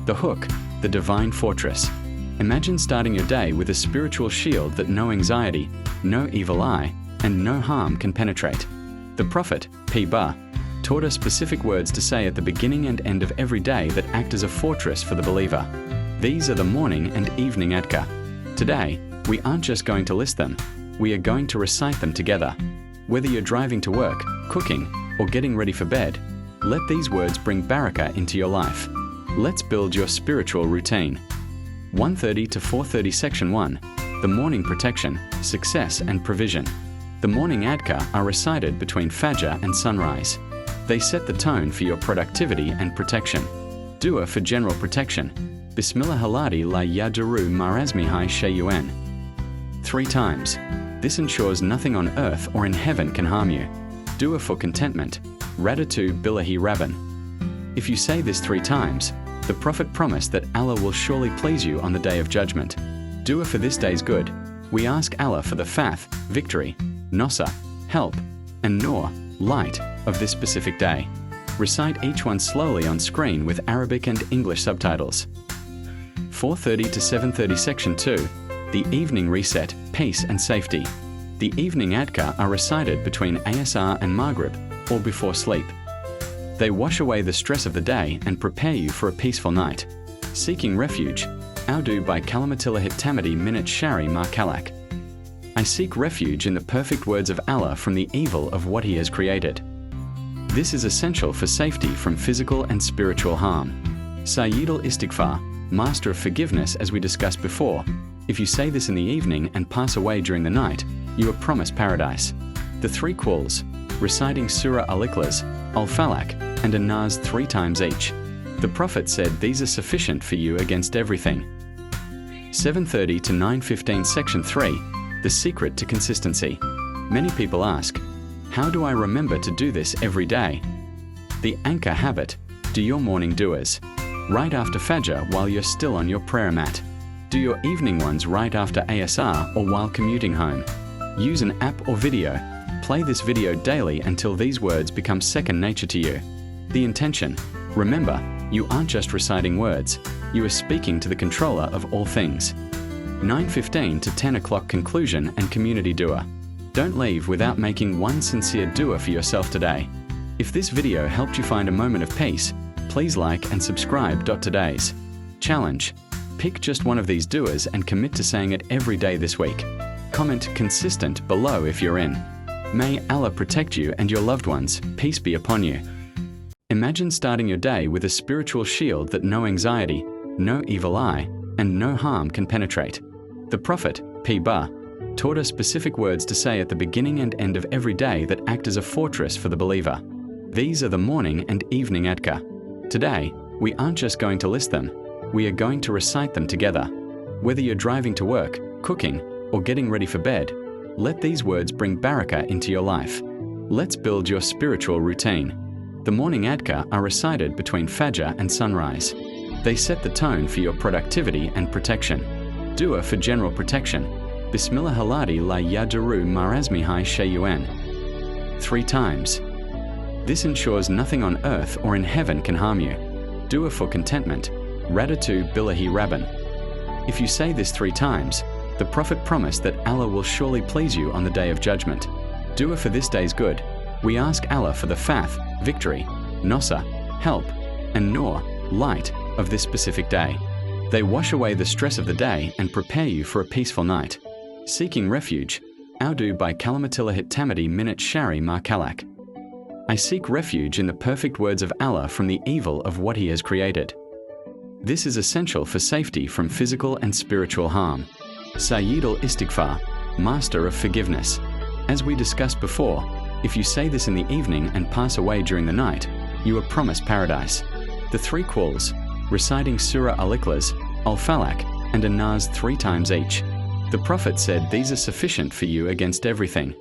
The hook, the divine fortress. Imagine starting your day with a spiritual shield that no anxiety, no evil eye, and no harm can penetrate. The Prophet, P.B., taught us specific words to say at the beginning and end of every day that act as a fortress for the believer. These are the morning and evening Adhkar. Today, we aren't just going to list them, we are going to recite them together. Whether you're driving to work, cooking, or getting ready for bed, let these words bring barakah into your life. Let's build your spiritual routine. 1:30 to 4:30 Section 1. The morning protection, success and provision. The morning Adhkar are recited between Fajr and sunrise. They set the tone for your productivity and protection. Dua for general protection. Bismillah haladi la yadaru marazmihai shayun. 3 times. This ensures nothing on earth or in heaven can harm you. Dua for contentment. Radatu billahi rabban. If you say this 3 times, the Prophet promised that Allah will surely please you on the Day of Judgment. Dua for this day's good. We ask Allah for the fath, victory, nosa, help, and nur, light, of this specific day. Recite each one slowly on screen with Arabic and English subtitles. 4:30 to 7:30 Section 2. The evening reset, peace and safety. The evening Adhkar are recited between Asr and Maghrib, or before sleep. They wash away the stress of the day and prepare you for a peaceful night. Seeking refuge. Audu by Kalamatilahit Tamadi Minat Shari Ma Kalak. I seek refuge in the perfect words of Allah from the evil of what He has created. This is essential for safety from physical and spiritual harm. Sayyid al-Istighfar, master of forgiveness, as we discussed before. If you say this in the evening and pass away during the night, you are promised paradise. The 3 quls, reciting Surah Al-Ikhlas, Al-Falaq, and An-Nas 3 times each. The Prophet said these are sufficient for you against everything. 7:30 to 9:15 Section 3. The secret to consistency. Many people ask, how do I remember to do this every day? The anchor habit. Do your morning duas right after Fajr while you're still on your prayer mat. Do your evening ones right after Asr or while commuting home. Use an app or video. Play this video daily until these words become second nature to you. The intention. Remember, you aren't just reciting words, you are speaking to the controller of all things. 9:15 to 10 o'clock conclusion and community dua. Don't leave without making one sincere dua for yourself today. If this video helped you find a moment of peace, please like and subscribe. Today's challenge. Pick just one of these duas and commit to saying it every day this week. Comment consistent below if you're in. May Allah protect you and your loved ones, peace be upon you. Imagine starting your day with a spiritual shield that no anxiety, no evil eye, and no harm can penetrate. The Prophet, P.B., taught us specific words to say at the beginning and end of every day that act as a fortress for the believer. These are the morning and evening Adhkar. Today, we aren't just going to list them, we are going to recite them together. Whether you're driving to work, cooking, or getting ready for bed, let these words bring barakah into your life. Let's build your spiritual routine. The morning Adhkar are recited between Fajr and sunrise. They set the tone for your productivity and protection. Dua for general protection. Bismillah haladi la yadaru marazmihai shayun. 3 times. This ensures nothing on earth or in heaven can harm you. Dua for contentment. Radatu billahi rabban. If you say this 3 times, the Prophet promised that Allah will surely please you on the Day of Judgment. Dua for this day's good. We ask Allah for the fath, victory, nosa, help, and nur, light, of this specific day. They wash away the stress of the day and prepare you for a peaceful night. Seeking refuge. Audu by Kalamatilahit Tamadi Minat Shari Ma Kalak. I seek refuge in the perfect words of Allah from the evil of what He has created. This is essential for safety from physical and spiritual harm. Sayyid al-Istighfar, master of forgiveness. As we discussed before, if you say this in the evening and pass away during the night, you are promised paradise. The 3 quls, reciting Surah Al-Ikhlas, Al-Falaq, and An-Nas 3 times each. The Prophet said these are sufficient for you against everything.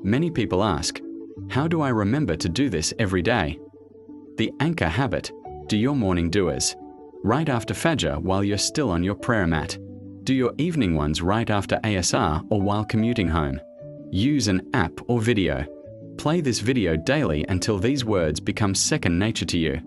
Many people ask, how do I remember to do this every day? The anchor habit. Do your morning duas right after Fajr while you're still on your prayer mat. Do your evening ones right after Asr or while commuting home. Use an app or video. Play this video daily until these words become second nature to you.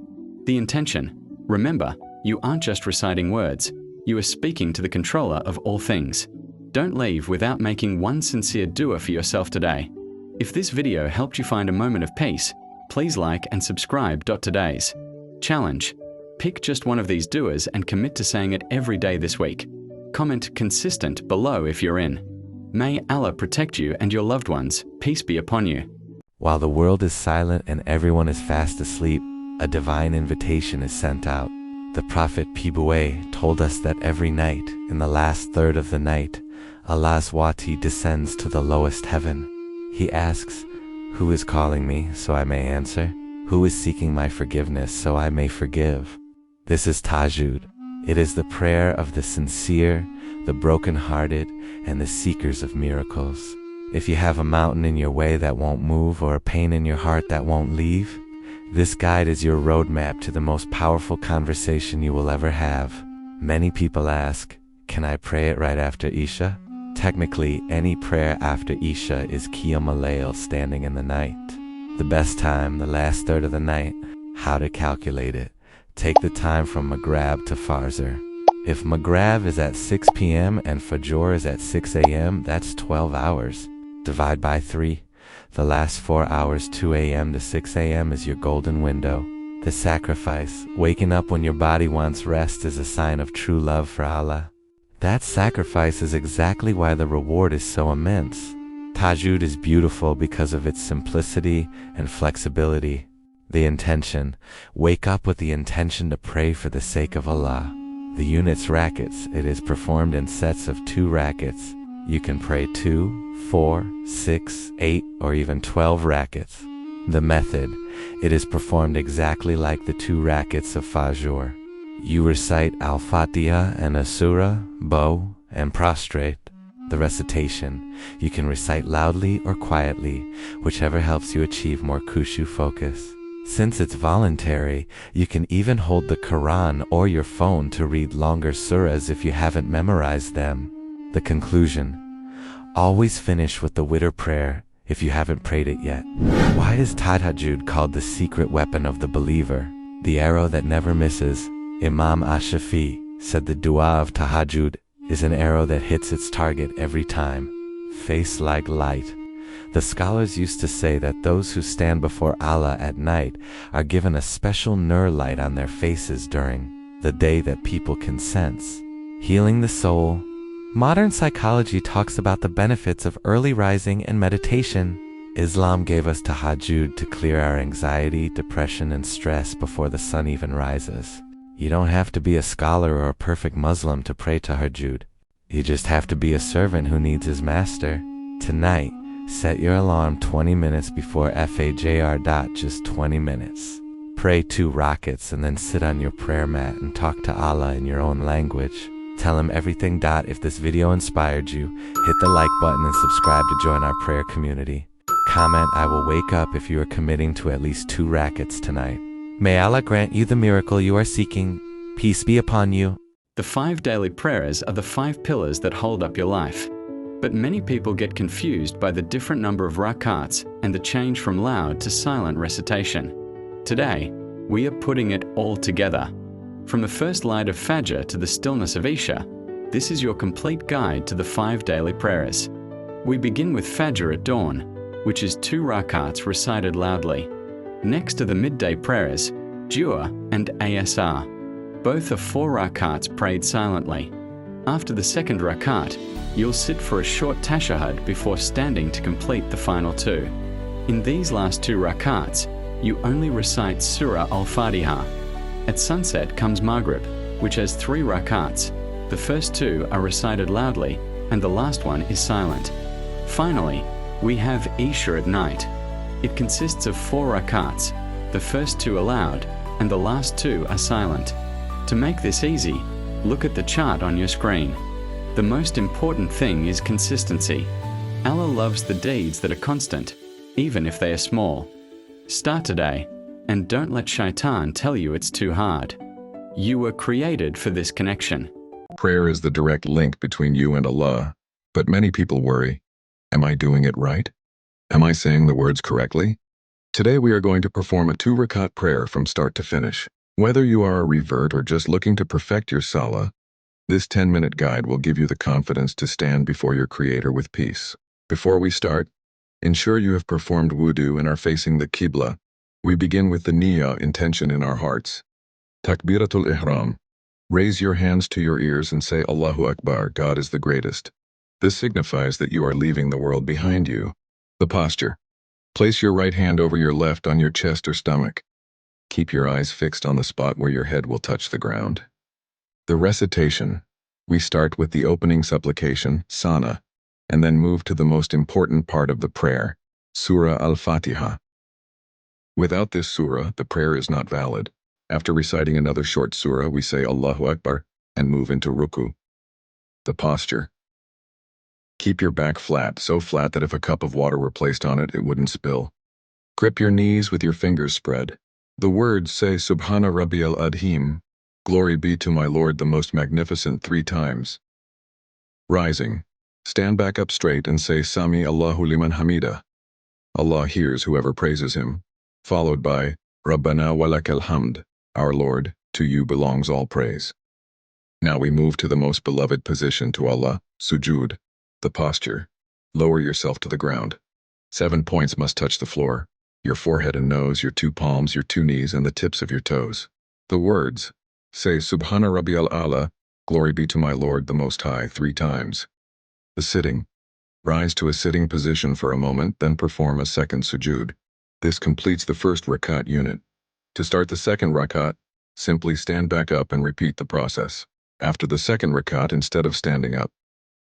The intention. Remember, You aren't just reciting words, you are speaking to the controller of all things. Don't leave without making one sincere dua for yourself today. If this video helped you find a moment of peace, please like and subscribe. Today's challenge: pick just one of these duas and commit to saying it every day this week. Comment consistent below if you're in. May Allah protect you and your loved ones. Peace be upon you. While the world is silent and everyone is fast asleep, a divine invitation is sent out. The Prophet Pibuwe told us that every night, in the last third of the night, Allah's wati descends to the lowest heaven. He asks, "Who is calling me, so I may answer? Who is seeking my forgiveness, so I may forgive?" This is Tajud. It is the prayer of the sincere, the broken-hearted, and the seekers of miracles. If you have a mountain in your way that won't move or a pain in your heart that won't leave, this guide is your roadmap to the most powerful conversation you will ever have. Many people ask, can I pray it right after Isha? Technically, any prayer after Isha is Qiyam al-Layl, standing in the night. The best time, the last third of the night. How to calculate it? Take the time from Maghrib to Fajr. If Maghrib is at 6 p.m. and Fajr is at 6 a.m., that's 12 hours. Divide by 3. The last 4 hours, 2 a.m. to 6 a.m., is your golden window. The sacrifice, waking up when your body wants rest, is a sign of true love for Allah. That sacrifice is exactly why the reward is so immense. Tajud is beautiful because of its simplicity and flexibility. The intention: wake up with the intention to pray for the sake of Allah. The units rakats: it is performed in sets of 2 rakats. You can pray 2, 4, 6, 8, or even 12 rakats. The method: it is performed exactly like the 2 rakats of Fajr. You recite Al-Fatiha and a surah, bow, and prostrate. The recitation: you can recite loudly or quietly, whichever helps you achieve more khushu focus. Since it's voluntary, you can even hold the Quran or your phone to read longer surahs if you haven't memorized them. The conclusion: always finish with the witr prayer if you haven't prayed it yet. Why is Tahajjud called the secret weapon of the believer, the arrow that never misses? Imam Ash-Shafi said the dua of Tahajjud is an arrow that hits its target every time. Face like light. The scholars used to say that those who stand before Allah at night are given a special nur light on their faces during the day that people can sense. Healing the soul. Modern psychology talks about the benefits of early rising and meditation. Islam gave us Tahajjud to clear our anxiety, depression, and stress before the sun even rises. You don't have to be a scholar or a perfect Muslim to pray Tahajjud. You just have to be a servant who needs his master. Tonight, set your alarm 20 minutes before Fajr. Just 20 minutes. Pray 2 rakats and then sit on your prayer mat and talk to Allah in your own language. Tell him everything. If this video inspired you, hit the like button and subscribe to join our prayer community. Comment, I will wake up, if you are committing to at least 2 rakats tonight. May Allah grant you the miracle you are seeking. Peace be upon you. The 5 daily prayers are the 5 pillars that hold up your life. But many people get confused by the different number of rakats and the change from loud to silent recitation. Today, we are putting it all together. From the first light of Fajr to the stillness of Isha, this is your complete guide to the 5 daily prayers. We begin with Fajr at dawn, which is 2 rakats recited loudly. Next are the midday prayers, Dua and Asr. Both are 4 rakats prayed silently. After the second rakat, you'll sit for a short tashahhud before standing to complete the final 2. In these last 2 rakats, you only recite Surah Al-Fatiha. At sunset comes Maghrib, which has 3 rakats. The first 2 are recited loudly, and the last one is silent. Finally, we have Isha at night. It consists of 4 rakats. The first 2 are loud, and the last 2 are silent. To make this easy, look at the chart on your screen. The most important thing is consistency. Allah loves the deeds that are constant, even if they are small. Start today, and don't let shaitan tell you it's too hard. You were created for this connection. Prayer is the direct link between you and Allah, but many people worry, am I doing it right? Am I saying the words correctly? Today we are going to perform a 2 rakat prayer from start to finish. Whether you are a revert or just looking to perfect your salah, this 10-minute guide will give you the confidence to stand before your Creator with peace. Before we start, ensure you have performed wudu and are facing the Qibla. We begin with the niyyah intention in our hearts. Takbiratul Ihram. Raise your hands to your ears and say Allahu Akbar, God is the greatest. This signifies that you are leaving the world behind you. The posture. Place your right hand over your left on your chest or stomach. Keep your eyes fixed on the spot where your head will touch the ground. The recitation. We start with the opening supplication, Sunnah, and then move to the most important part of the prayer, Surah Al-Fatiha. Without this surah, the prayer is not valid. After reciting another short surah, we say Allahu Akbar and move into ruku. The posture. Keep your back flat, so flat that if a cup of water were placed on it, it wouldn't spill. Grip your knees with your fingers spread. The words say Subhana Rabbiyal Adhim, glory be to my Lord the most magnificent 3 times. Rising. Stand back up straight and say Sami Allahu liman hamida. Allah hears whoever praises him. Followed by Rabbana walakal hamd, our Lord, to you belongs all praise. Now we move to the most beloved position to Allah, sujud, the posture. Lower yourself to the ground. 7 points must touch the floor. Your forehead and nose, your 2 palms, your 2 knees, and the tips of your toes. The words. Say Subhana Rabbiyal A'la, glory be to my Lord the Most High 3 times. The sitting. Rise to a sitting position for a moment, then perform a second sujud. This completes the first rakat unit. To start the second rakat, simply stand back up and repeat the process. After the second rakat, instead of standing up,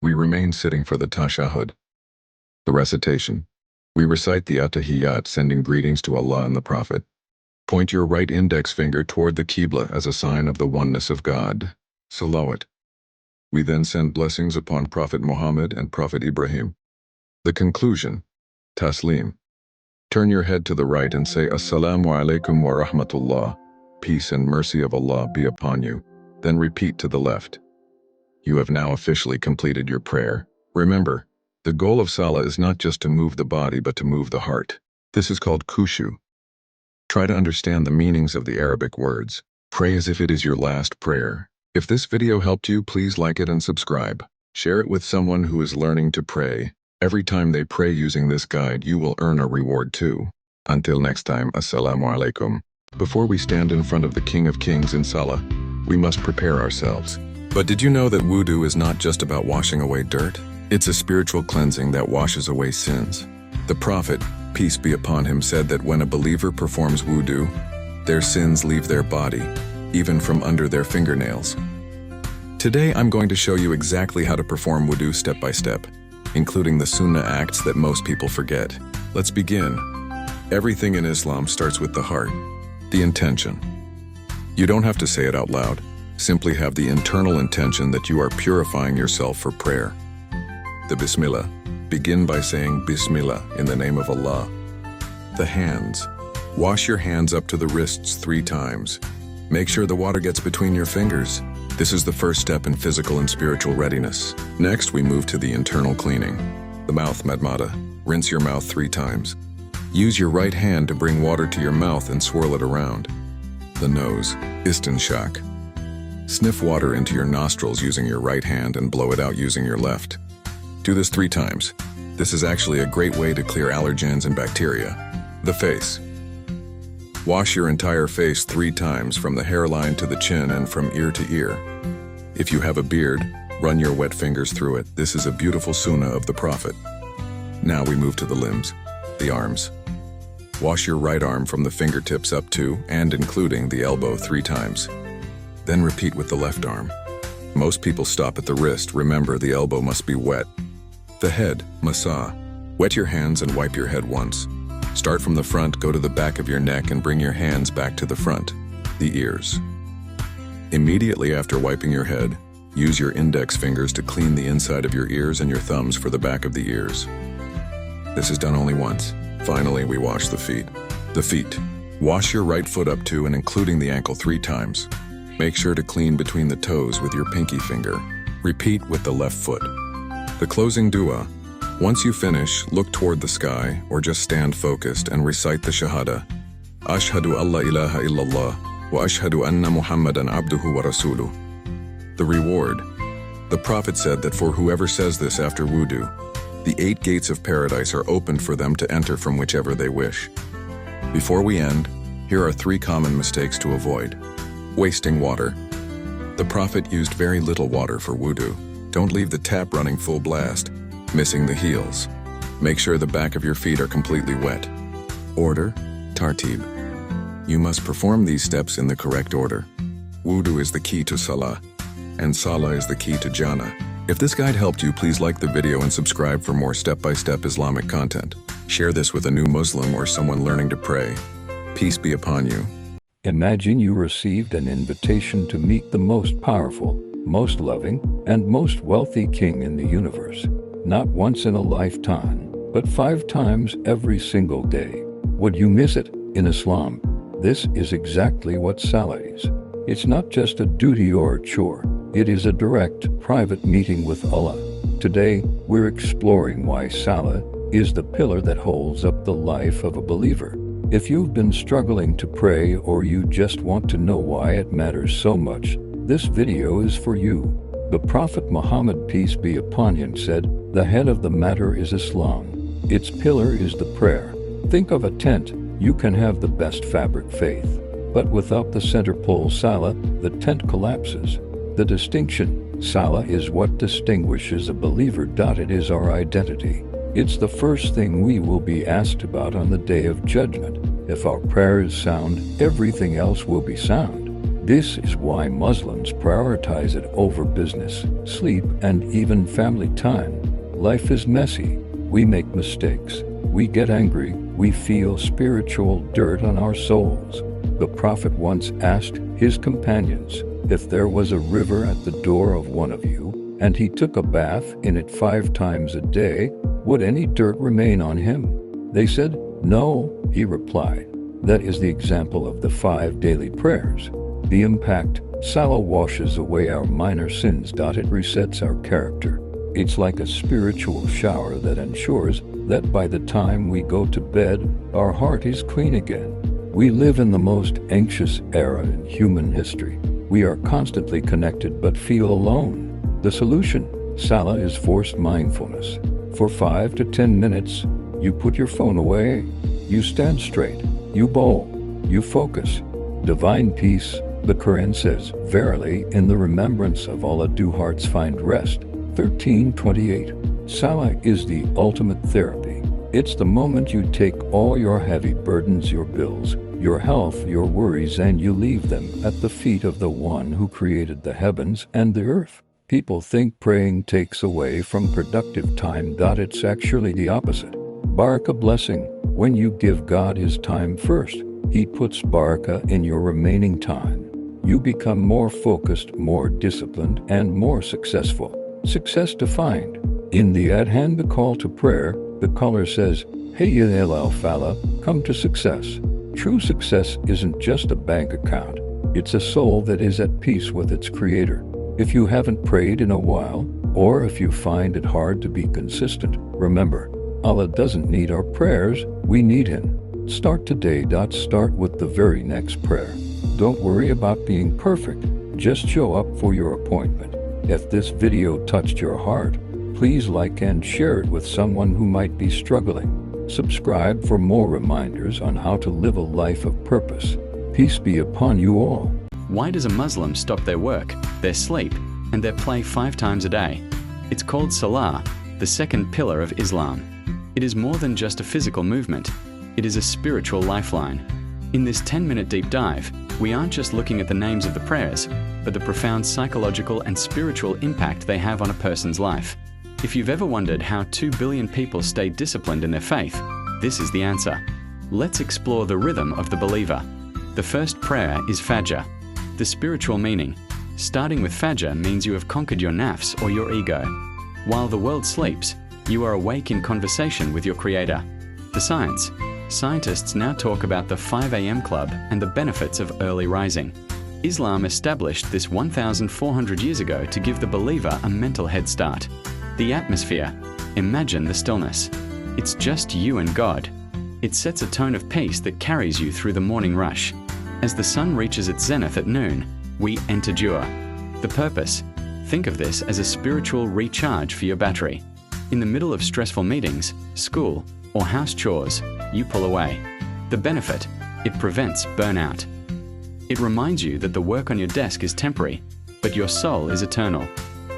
we remain sitting for the tashahhud. The recitation. We recite the At-Tahiyyat, sending greetings to Allah and the Prophet. Point your right index finger toward the Qibla as a sign of the oneness of God. Salawat. We then send blessings upon Prophet Muhammad and Prophet Ibrahim. The conclusion. Taslim. Turn your head to the right and say Assalamu alaikum wa rahmatullah. Peace and mercy of Allah be upon you. Then repeat to the left. You have now officially completed your prayer. Remember, the goal of Salah is not just to move the body but to move the heart. This is called khushu. Try to understand the meanings of the Arabic words. Pray as if it is your last prayer. If this video helped you, please like it and subscribe. Share it with someone who is learning to pray. Every time they pray using this guide, you will earn a reward too. Until next time, Assalamu alaikum. Before we stand in front of the King of Kings in Salah, we must prepare ourselves. But did you know that wudu is not just about washing away dirt? It's a spiritual cleansing that washes away sins. The Prophet, peace be upon him, said that when a believer performs wudu, their sins leave their body, even from under their fingernails. Today I'm going to show you exactly how to perform wudu step by step, including the Sunnah acts that most people forget. Let's begin. Everything in Islam starts with the heart, the intention. You don't have to say it out loud. Simply have the internal intention that you are purifying yourself for prayer. The Bismillah. Begin by saying Bismillah in the name of Allah. The hands. Wash your hands up to the wrists 3 times. Make sure the water gets between your fingers. This is the first step in physical and spiritual readiness. Next, we move to the internal cleaning. The mouth, madmada. Rinse your mouth 3 times. Use your right hand to bring water to your mouth and swirl it around. The nose, istinshaq. Sniff water into your nostrils using your right hand and blow it out using your left. Do this 3 times. This is actually a great way to clear allergens and bacteria. The face. Wash your entire face 3 times from the hairline to the chin and from ear to ear. If you have a beard, run your wet fingers through it. This is a beautiful sunnah of the Prophet. Now we move to the limbs, the arms. Wash your right arm from the fingertips up to and including the elbow 3 times. Then repeat with the left arm. Most people stop at the wrist. Remember, the elbow must be wet. The head, masa. Wet your hands and wipe your head once. Start from the front, go to the back of your neck and bring your hands back to the front, the ears. Immediately after wiping your head, use your index fingers to clean the inside of your ears and your thumbs for the back of the ears. This is done only once. Finally, we wash the feet. The feet. Wash your right foot up to and including the ankle 3 times. Make sure to clean between the toes with your pinky finger. Repeat with the left foot. The closing dua. Once you finish, look toward the sky or just stand focused and recite the Shahada. Ashhadu alla ilaha illallah وأشهد أن محمدًا عبده ورسوله. The reward. The Prophet said that for whoever says this after wudu, the 8 gates of paradise are opened for them to enter from whichever they wish. Before we end, here are 3 common mistakes to avoid. Wasting water. The Prophet used very little water for wudu. Don't leave the tap running full blast, missing the heels. Make sure the back of your feet are completely wet. Order, tartib. You must perform these steps in the correct order. Wudu is the key to salah, and salah is the key to jannah. If this guide helped you, please like the video and subscribe for more step-by-step Islamic content. Share this with a new Muslim or someone learning to pray. Peace be upon you. Imagine you received an invitation to meet the most powerful, most loving, and most wealthy king in the universe. Not once in a lifetime, but 5 times every single day. Would you miss it? In Islam, this is exactly what salah is. It's not just a duty or a chore. It is a direct, private meeting with Allah. Today, we're exploring why salah is the pillar that holds up the life of a believer. If you've been struggling to pray or you just want to know why it matters so much, this video is for you. The Prophet Muhammad, peace be upon him, said, "The head of the matter is Islam. Its pillar is the prayer." Think of a tent. You can have the best fabric faith, but without the center pole salah, the tent collapses. The distinction, salah is what distinguishes a believer. It is our identity. It's the first thing we will be asked about on the day of judgment. If our prayer is sound, everything else will be sound. This is why Muslims prioritize it over business, sleep, and even family time. Life is messy. We make mistakes. We get angry. We feel spiritual dirt on our souls. The Prophet once asked his companions, if there was a river at the door of one of you, and he took a bath in it 5 times a day, would any dirt remain on him? They said, no, he replied. That is the example of the 5 daily prayers. The impact, salah washes away our minor sins. It resets our character. It's like a spiritual shower that ensures that by the time we go to bed, our heart is clean again. We live in the most anxious era in human history. We are constantly connected but feel alone. The solution, salah, is forced mindfulness. For 5 to 10 minutes, you put your phone away, you stand straight, you bow, you focus. Divine peace, the Quran says, verily, in the remembrance of Allah do hearts find rest. 13:28. Salah is the ultimate therapy. It's the moment you take all your heavy burdens, your bills, your health, your worries, and you leave them at the feet of the one who created the heavens and the earth. People think praying takes away from productive time. It's actually the opposite. Baraka, blessing. When you give God his time first, he puts baraka in your remaining time. You become more focused, more disciplined, and more successful. Success defined. In the Adhan, the call to prayer, the caller says, "Hey al fala, come to success." True success isn't just a bank account. It's a soul that is at peace with its creator. If you haven't prayed in a while, or if you find it hard to be consistent, remember, Allah doesn't need our prayers, we need him. Start today. Start with the very next prayer. Don't worry about being perfect, just show up for your appointment. If this video touched your heart, please like and share it with someone who might be struggling. Subscribe for more reminders on how to live a life of purpose. Peace be upon you all. Why does a Muslim stop their work, their sleep, and their play 5 times a day? It's called salah, the second pillar of Islam. It is more than just a physical movement. It is a spiritual lifeline. In this 10-minute deep dive, we aren't just looking at the names of the prayers, but the profound psychological and spiritual impact they have on a person's life. If you've ever wondered how 2 billion people stay disciplined in their faith, this is the answer. Let's explore the rhythm of the believer. The first prayer is Fajr. The spiritual meaning. Starting with Fajr means you have conquered your nafs or your ego. While the world sleeps, you are awake in conversation with your Creator. The science. Scientists now talk about the 5 a.m. club and the benefits of early rising. Islam established this 1,400 years ago to give the believer a mental head start. The atmosphere. Imagine the stillness. It's just you and God. It sets a tone of peace that carries you through the morning rush. As the sun reaches its zenith at noon, we endure. The purpose? Think of this as a spiritual recharge for your battery. In the middle of stressful meetings, school, or house chores, you pull away. The benefit? It prevents burnout. It reminds you that the work on your desk is temporary, but your soul is eternal.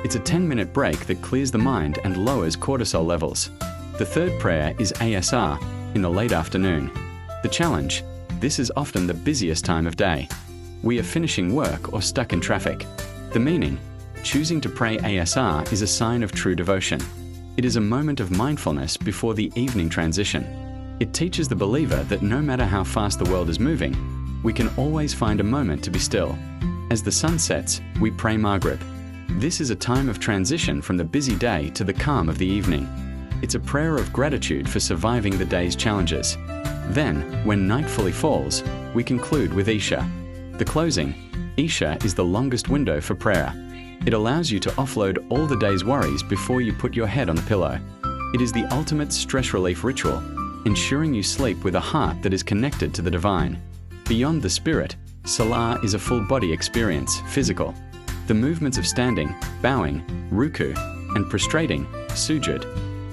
It's a 10-minute break that clears the mind and lowers cortisol levels. The third prayer is ASR, in the late afternoon. The challenge? This is often the busiest time of day. We are finishing work or stuck in traffic. The meaning? Choosing to pray ASR is a sign of true devotion. It is a moment of mindfulness before the evening transition. It teaches the believer that no matter how fast the world is moving, we can always find a moment to be still. As the sun sets, we pray Maghrib. This is a time of transition from the busy day to the calm of the evening. It's a prayer of gratitude for surviving the day's challenges. Then, when night fully falls, we conclude with Isha. The closing? Isha is the longest window for prayer. It allows you to offload all the day's worries before you put your head on the pillow. It is the ultimate stress relief ritual, ensuring you sleep with a heart that is connected to the divine. Beyond the spirit, Salah is a full-body experience, physical. The movements of standing, bowing, ruku, and prostrating, sujud,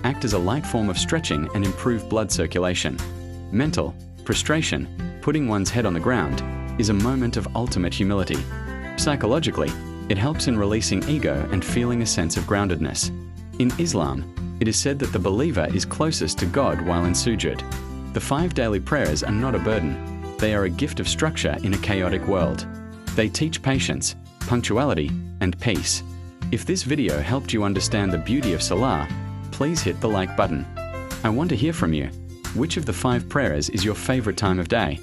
act as a light form of stretching and improve blood circulation. Mental, prostration, putting one's head on the ground, is a moment of ultimate humility. Psychologically, it helps in releasing ego and feeling a sense of groundedness. In Islam, it is said that the believer is closest to God while in sujud. The 5 daily prayers are not a burden. They are a gift of structure in a chaotic world. They teach patience, punctuality, and peace. If this video helped you understand the beauty of Salah, please hit the like button. I want to hear from you. Which of the 5 prayers is your favorite time of day?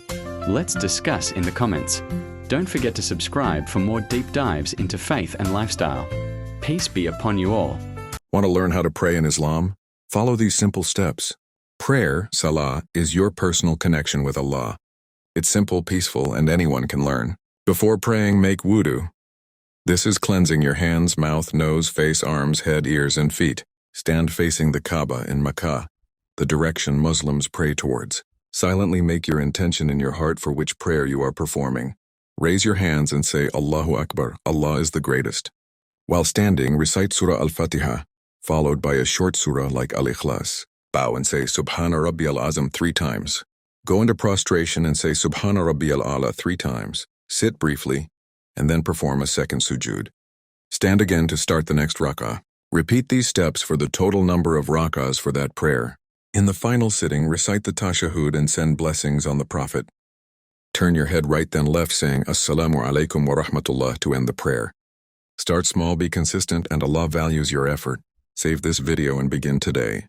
Let's discuss in the comments. Don't forget to subscribe for more deep dives into faith and lifestyle. Peace be upon you all. Want to learn how to pray in Islam? Follow these simple steps. Prayer, Salah, is your personal connection with Allah. It's simple, peaceful, and anyone can learn. Before praying, make wudu. This is cleansing your hands, mouth, nose, face, arms, head, ears, and feet. Stand facing the Kaaba in Makkah, the direction Muslims pray towards. Silently make your intention in your heart for which prayer you are performing. Raise your hands and say, Allahu Akbar, Allah is the greatest. While standing, recite Surah Al-Fatiha, followed by a short surah like Al-Ikhlas. Bow and say, Subhana Rabbiyal Azam 3 times. Go into prostration and say, Subhana Rabbiyal A'la 3 times. Sit briefly, and then perform a second sujud. Stand again to start the next rak'ah. Repeat these steps for the total number of rak'ahs for that prayer. In the final sitting, recite the tashahhud and send blessings on the Prophet. Turn your head right then left saying, Assalamu alaikum wa rahmatullah to end the prayer. Start small, be consistent, and Allah values your effort. Save this video and begin today.